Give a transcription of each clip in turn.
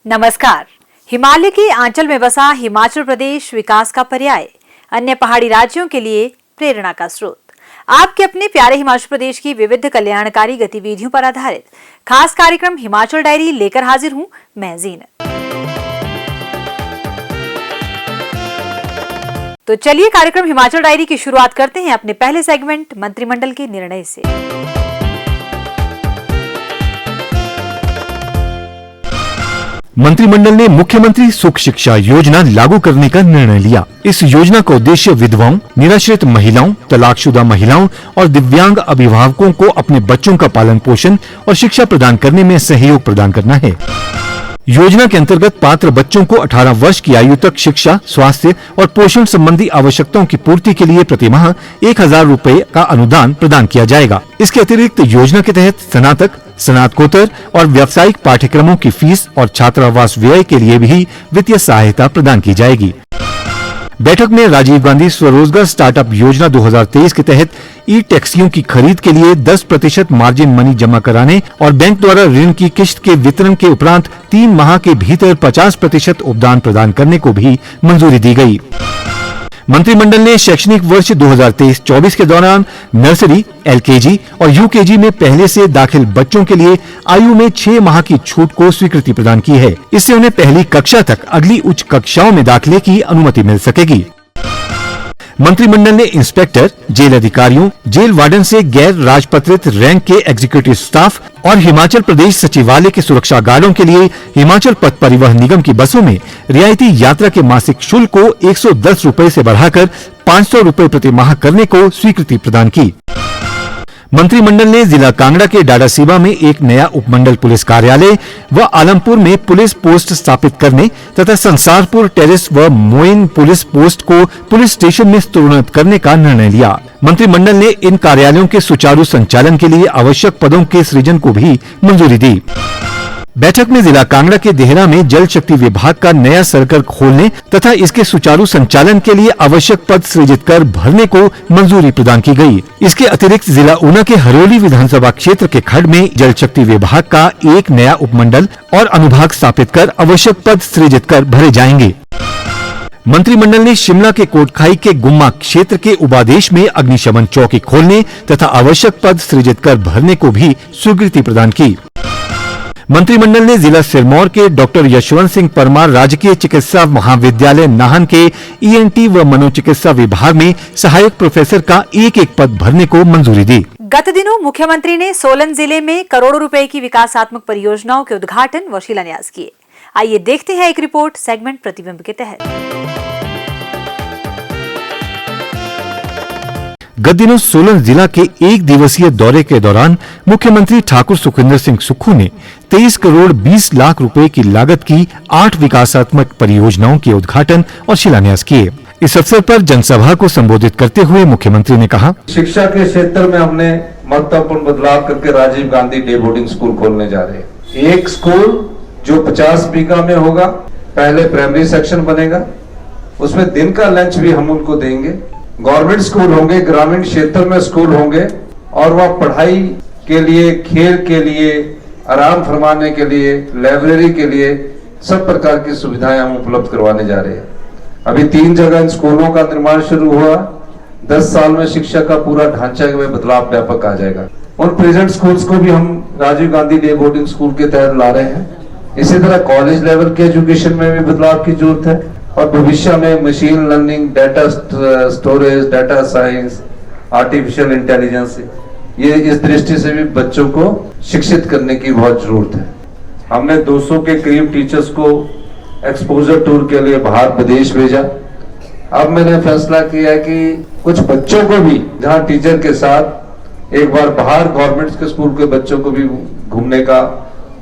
नमस्कार। हिमालय के आंचल में बसा हिमाचल प्रदेश विकास का पर्याय, अन्य पहाड़ी राज्यों के लिए प्रेरणा का स्रोत। आपके अपने प्यारे हिमाचल प्रदेश की विविध कल्याणकारी गतिविधियों पर आधारित खास कार्यक्रम हिमाचल डायरी लेकर हाजिर हूं मैं जीनत। तो चलिए कार्यक्रम हिमाचल डायरी की शुरुआत करते हैं अपने पहले सेगमेंट मंत्रिमंडल के निर्णय से। मंत्रिमंडल ने मुख्यमंत्री सुख शिक्षा योजना लागू करने का निर्णय लिया। इस योजना का उद्देश्य विधवाओं, निराश्रित महिलाओं, तलाकशुदा महिलाओं और दिव्यांग अभिभावकों को अपने बच्चों का पालन पोषण और शिक्षा प्रदान करने में सहयोग प्रदान करना है। योजना के अंतर्गत पात्र बच्चों को 18 वर्ष की आयु तक शिक्षा, स्वास्थ्य और पोषण संबंधी आवश्यकताओं की पूर्ति के लिए प्रतिमाह 1000 रूपए का अनुदान प्रदान किया जाएगा। इसके अतिरिक्त योजना के तहत स्नातक, स्नातकोत्तर और व्यावसायिक पाठ्यक्रमों की फीस और छात्रावास व्यय के लिए भी वित्तीय सहायता प्रदान की जाएगी। बैठक में राजीव गांधी स्वरोजगार स्टार्टअप योजना 2023 के तहत ई टैक्सियों की खरीद के लिए 10% मार्जिन मनी जमा कराने और बैंक द्वारा ऋण की किश्त के वितरण के उपरांत 3 माह के भीतर 50% उपदान प्रदान करने को भी मंजूरी दी गई। मंत्रिमंडल ने शैक्षणिक वर्ष 2023-24 के दौरान नर्सरी, एलकेजी और यूकेजी में पहले से दाखिल बच्चों के लिए आयु में 6 माह की छूट को स्वीकृति प्रदान की है। इससे उन्हें पहली कक्षा तक अगली उच्च कक्षाओं में दाखिले की अनुमति मिल सकेगी। मंत्रिमंडल ने इंस्पेक्टर, जेल अधिकारियों, जेल वार्डन से गैर राजपत्रित रैंक के एग्जीक्यूटिव स्टाफ और हिमाचल प्रदेश सचिवालय के सुरक्षा गार्डों के लिए हिमाचल पथ परिवहन निगम की बसों में रियायती यात्रा के मासिक शुल्क को 110 रूपए से बढ़ाकर 500 रूपए प्रति माह करने को स्वीकृति प्रदान की। मंत्रिमंडल ने जिला कांगड़ा के डाडासीबा में एक नया उपमंडल पुलिस कार्यालय व आलमपुर में पुलिस पोस्ट स्थापित करने तथा संसारपुर टेरेस व मोइन पुलिस पोस्ट को पुलिस स्टेशन में स्तरोन्नत करने का निर्णय लिया। मंत्रिमंडल ने इन कार्यालयों के सुचारू संचालन के लिए आवश्यक पदों के सृजन को भी मंजूरी दी। बैठक में जिला कांगड़ा के देहरा में जल शक्ति विभाग का नया सर्कल खोलने तथा इसके सुचारू संचालन के लिए आवश्यक पद सृजित कर भरने को मंजूरी प्रदान की गई। इसके अतिरिक्त जिला ऊना के हरोली विधानसभा क्षेत्र के खड्ड में जल शक्ति विभाग का एक नया उपमंडल और अनुभाग स्थापित कर आवश्यक पद सृजित कर भरे जाएंगे। मंत्रिमंडल ने शिमला के कोटखाई के गुम्मा क्षेत्र के उपादेश में अग्निशमन चौकी खोलने तथा आवश्यक पद सृजित कर भरने को भी स्वीकृति प्रदान की। मंत्रिमंडल ने जिला सिरमौर के डॉक्टर यशवंत सिंह परमार राजकीय चिकित्सा महाविद्यालय नाहन के ईएनटी व मनोचिकित्सा विभाग में सहायक प्रोफेसर का एक पद भरने को मंजूरी दी। गत दिनों मुख्यमंत्री ने सोलन जिले में करोड़ों रुपए की विकासात्मक परियोजनाओं के उद्घाटन व शिलान्यास किए। आइए देखते हैं एक रिपोर्ट सेगमेंट प्रतिबिंब के तहत। गत दिनों सोलन जिला के 1 दिवसीय दौरे के दौरान मुख्यमंत्री ठाकुर सुखविंदर सिंह सुक्खू ने 23 करोड़ 20 लाख रुपए की लागत की 8 विकासात्मक परियोजनाओं के उद्घाटन और शिलान्यास किए। इस अवसर पर जनसभा को संबोधित करते हुए मुख्यमंत्री ने कहा, शिक्षा के क्षेत्र में हमने महत्वपूर्ण बदलाव करके Rajiv Gandhi day boarding school खोलने जा रहे हैं। एक स्कूल जो 50 बीघा में होगा, पहले प्राइमरी सेक्शन बनेगा, उसमें दिन का लंच भी हम उनको देंगे। गवर्नमेंट स्कूल होंगे, ग्रामीण क्षेत्र में स्कूल होंगे और वह पढ़ाई के लिए, खेल के लिए, आराम फरमाने के लिए, लाइब्रेरी के लिए सब प्रकार की सुविधाएं हम उपलब्ध करवाने जा रहे हैं। अभी 3 जगह इन स्कूलों का निर्माण शुरू हुआ। 10 साल में शिक्षा का पूरा ढांचा में बदलाव व्यापक आ जाएगा। उन प्रेजेंट स्कूल्स को भी हम Rajiv Gandhi day boarding school के तहत ला रहे हैं। इसी तरह कॉलेज लेवल के एजुकेशन में भी बदलाव की जरूरत है और भविष्य में machine learning, data storage, data science, artificial intelligence, ये इस दृष्टि से भी बच्चों को शिक्षित करने की बहुत जरूरत है। हमने 200 के करीब टीचर्स को एक्सपोजर टूर के लिए बाहर विदेश भेजा। अब मैंने फैसला किया है कि कुछ बच्चों को भी जहां टीचर के साथ एक बार बाहर गवर्नमेंट के स्कूल के बच्चों को भी घूमने का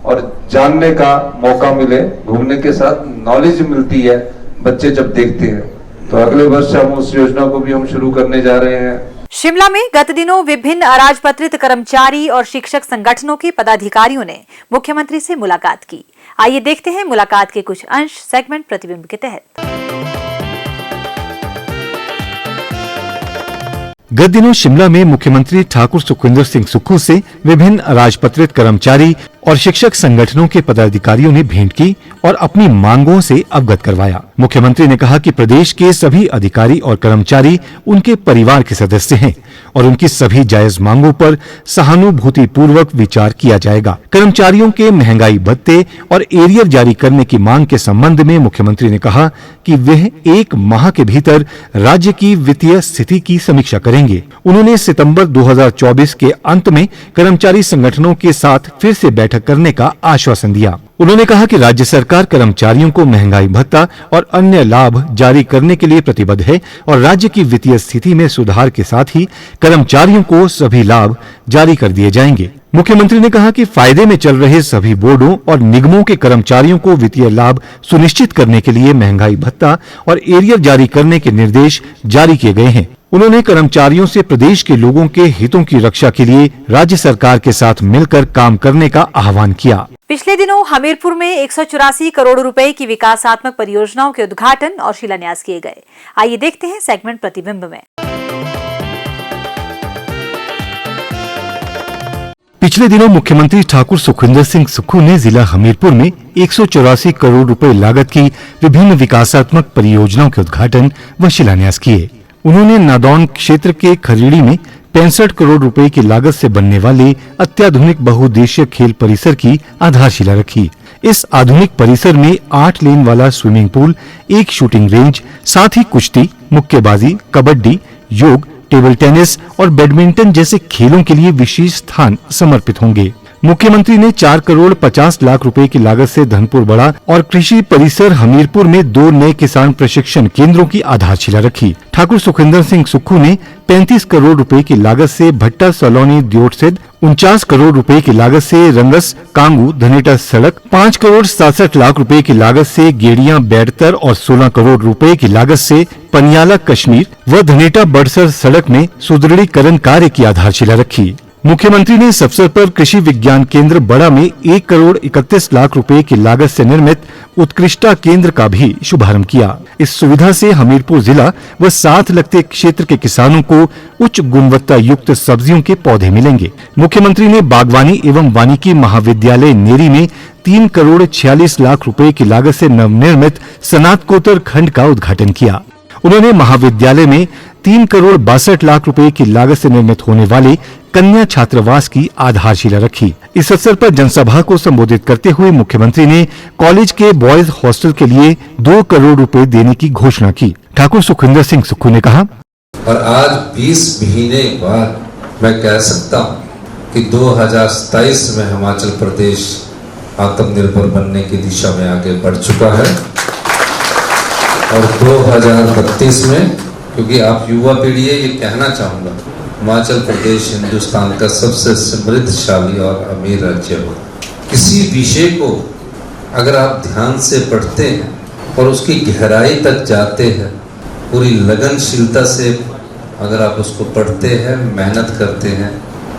और जानने का मौका मिले। घूमने के साथ नॉलेज मिलती है बच्चे जब देखते हैं। तो अगले वर्ष हम उस योजना को भी हम शुरू करने जा रहे हैं। शिमला में गत दिनों विभिन्न अराजपत्रित कर्मचारी और शिक्षक संगठनों के पदाधिकारियों ने मुख्यमंत्री से मुलाकात की। आइए देखते हैं मुलाकात के कुछ अंश सेगमेंट प्रतिबिंब के तहत। गत दिनों शिमला में मुख्यमंत्री ठाकुर सुखविंदर सिंह सुक्खू से विभिन्न अराजपत्रित कर्मचारी और शिक्षक संगठनों के पदाधिकारियों ने भेंट की और अपनी मांगों से अवगत करवाया। मुख्यमंत्री ने कहा कि प्रदेश के सभी अधिकारी और कर्मचारी उनके परिवार के सदस्य हैं और उनकी सभी जायज मांगों पर सहानुभूतिपूर्वक विचार किया जाएगा। कर्मचारियों के महंगाई भत्ते और एरियर जारी करने की मांग के संबंध में मुख्यमंत्री ने कहा कि वह 1 माह के भीतर राज्य की वित्तीय स्थिति की समीक्षा करेंगे। उन्होंने सितंबर 2024 के अंत में कर्मचारी संगठनों के साथ फिर से बैठक करने का आश्वासन दिया। उन्होंने कहा कि राज्य सरकार कर्मचारियों को महंगाई भत्ता और अन्य लाभ जारी करने के लिए प्रतिबद्ध है और राज्य की वित्तीय स्थिति में सुधार के साथ ही कर्मचारियों को सभी लाभ जारी कर दिए जाएंगे। मुख्यमंत्री ने कहा कि फायदे में चल रहे सभी बोर्डों और निगमों के कर्मचारियों को वित्तीय लाभ सुनिश्चित करने के लिए महंगाई भत्ता और एरियर जारी करने के निर्देश जारी किए गए हैं। उन्होंने कर्मचारियों से प्रदेश के लोगों के हितों की रक्षा के लिए राज्य सरकार के साथ मिलकर काम करने का आह्वान किया। पिछले दिनों हमीरपुर में 184 करोड़ रुपए की विकासात्मक परियोजनाओं के उद्घाटन और शिलान्यास किए गए। आइए देखते हैं सेगमेंट प्रतिबिंब में। पिछले दिनों मुख्यमंत्री ठाकुर सुखविंदर सिंह सुक्खू ने जिला हमीरपुर में 184 करोड़ रुपए लागत की विभिन्न विकासात्मक परियोजनाओं के उद्घाटन व शिलान्यास किए। उन्होंने नादौन क्षेत्र के खरीड़ी में 65 करोड़ रुपए की लागत से बनने वाले अत्याधुनिक बहुउद्देशीय खेल परिसर की आधारशिला रखी। इस आधुनिक परिसर में 8 लेन वाला स्विमिंग पूल, 1 शूटिंग रेंज, साथ ही कुश्ती, मुक्केबाजी, कबड्डी, योग, टेबल टेनिस और बैडमिंटन जैसे खेलों के लिए विशेष स्थान समर्पित होंगे। मुख्यमंत्री ने 4 करोड़ 50 लाख रुपए की लागत से धनपुर बड़ा और कृषि परिसर हमीरपुर में 2 नए किसान प्रशिक्षण केंद्रों की आधारशिला रखी। ठाकुर सुखविंदर सिंह सुक्खू ने 35 करोड़ रुपए की लागत से भट्टा सलोनी दियोटसिद, 49 करोड़ रुपए की लागत से रंगस कांगू धनेटा सड़क, 5 करोड़ 67 लाख रुपए की लागत से गेड़िया बैडतर और 16 करोड़ रुपए की लागत से पनियाला कश्मीर व धनेटा बड़सर सड़क में सुदृढ़ीकरण कार्य की आधारशिला रखी। मुख्यमंत्री ने इस अवसर पर कृषि विज्ञान केंद्र बड़ा में 1 करोड़ 31 लाख रुपए की लागत से निर्मित उत्कृष्टता केंद्र का भी शुभारंभ किया। इस सुविधा से हमीरपुर जिला व साथ लगते क्षेत्र के किसानों को उच्च गुणवत्ता युक्त सब्जियों के पौधे मिलेंगे। मुख्यमंत्री ने बागवानी एवं वानिकी महाविद्यालय नेरी में 3 करोड़ 46 लाख रुपए की लागत से नवनिर्मित स्नातकोत्तर खंड का उद्घाटन किया। उन्होंने महाविद्यालय में 3 करोड़ 62 लाख रुपए की लागत से निर्मित होने वाले कन्या छात्रावास की आधारशिला रखी। इस अवसर पर जनसभा को संबोधित करते हुए मुख्यमंत्री ने कॉलेज के बॉयज हॉस्टल के लिए 2 करोड़ रुपए देने की घोषणा की। ठाकुर सुखविंदर सिंह सुक्खू ने कहा, और आज 20 महीने बाद मैं कह सकता हूँ कि 2027 में हिमाचल प्रदेश आत्मनिर्भर बनने की दिशा में आगे बढ़ चुका है और 2032 में, क्योंकि आप युवा पीढ़ी है, ये कहना चाहूँगा, हिमाचल प्रदेश हिंदुस्तान का सबसे समृद्धशाली और अमीर राज्य हो। किसी विषय को अगर आप ध्यान से पढ़ते हैं और उसकी गहराई तक जाते हैं, पूरी लगनशीलता से अगर आप उसको पढ़ते हैं, मेहनत करते हैं,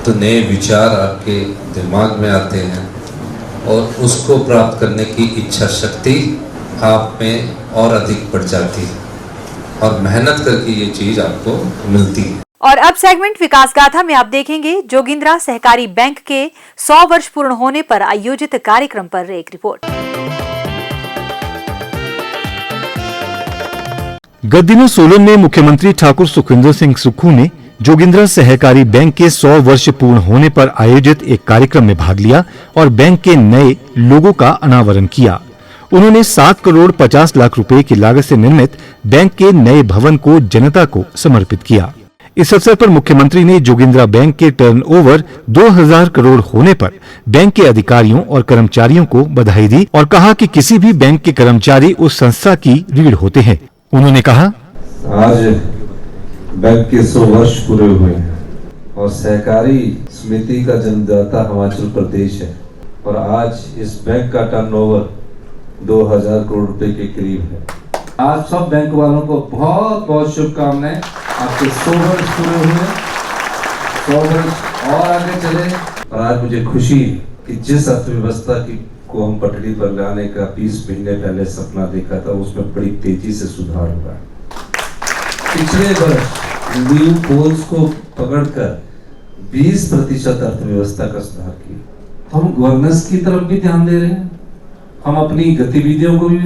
तो नए विचार आपके दिमाग में आते हैं और उसको प्राप्त करने की इच्छा शक्ति आप में और अधिक बढ़ जाती है और मेहनत करके ये चीज आपको मिलती है। और अब सेगमेंट विकास गाथा में आप देखेंगे जोगिंद्रा सहकारी बैंक के 100 वर्ष पूर्ण होने पर आयोजित कार्यक्रम पर एक रिपोर्ट। गत दिनों सोलन में मुख्यमंत्री ठाकुर सुखविंदर सिंह सुक्खू ने जोगिंद्रा सहकारी बैंक के 100 वर्ष पूर्ण होने पर आयोजित एक कार्यक्रम में भाग लिया और बैंक के नए लोगो का अनावरण किया। उन्होंने 7 करोड़ 50 लाख रुपए की लागत से निर्मित बैंक के नए भवन को जनता को समर्पित किया। इस अवसर पर मुख्यमंत्री ने जोगिंद्रा बैंक के टर्नओवर 2000 करोड़ होने पर बैंक के अधिकारियों और कर्मचारियों को बधाई दी और कहा कि किसी भी बैंक के कर्मचारी उस संस्था की रीढ़ होते हैं। उन्होंने कहा, आज बैंक के 100 वर्ष पूरे हुए हैं और सहकारी समिति का जन्मदाता हिमाचल प्रदेश है और आज इस बैंक का टर्नओवर 2000 करोड़ रुपए के करीब है। आज सब बैंक वालों को बहुत बहुत शुभकामनाएं। आपके 100 वर्ष पूरे हुए, 100 वर्ष और आगे चले। और आज मुझे खुशी कि जिस अर्थव्यवस्था को हम पटरी पर लाने का 20 महीने पहले सपना देखा था, उसमें बड़ी तेजी से सुधार हुआ। पिछले वर्ष न्यू पोल्स को पकड़कर 20% अर्थव्यवस्था का सुधार किया हम गवर्नेंस की तरफ भी ध्यान दे रहे हैं, हम अपनी गतिविधियों को भी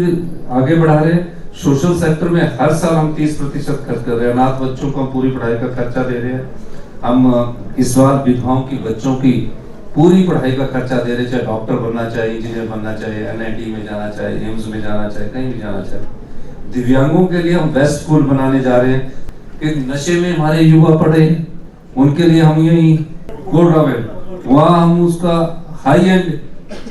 आगे बढ़ा रहे हैं। सोशल सेक्टर में हर साल हम 30% खर्च कर रहे हैं। अनाथ बच्चों को हम पूरी पढ़ाई का खर्चा दे रहे हैं। हम इस बार विधवाओं की बच्चों की पूरी पढ़ाई का खर्चा दे रहे हैं, चाहे डॉक्टर बनना चाहे, इंजीनियर बनना चाहे, NIT में जाना चाहे, एम्स में जाना चाहे, कहीं भी जाना चाहे। दिव्यांगों के लिए हम बेस्ट स्कूल बनाने जा रहे हैं कि नशे में हमारे युवा पढ़े, उनके लिए हम यही वहाँ हम उसका हाई एंड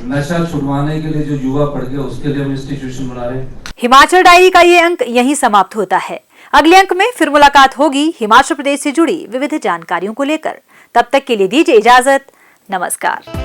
नशा छुड़वाने के लिए जो युवा पढ़ गया उसके लिए हम इंस्टीट्यूशन बना रहे हैं। हिमाचल डायरी का ये अंक यहीं समाप्त होता है। अगले अंक में फिर मुलाकात होगी हिमाचल प्रदेश से जुड़ी विविध जानकारियों को लेकर। तब तक के लिए दीजिए इजाजत। नमस्कार।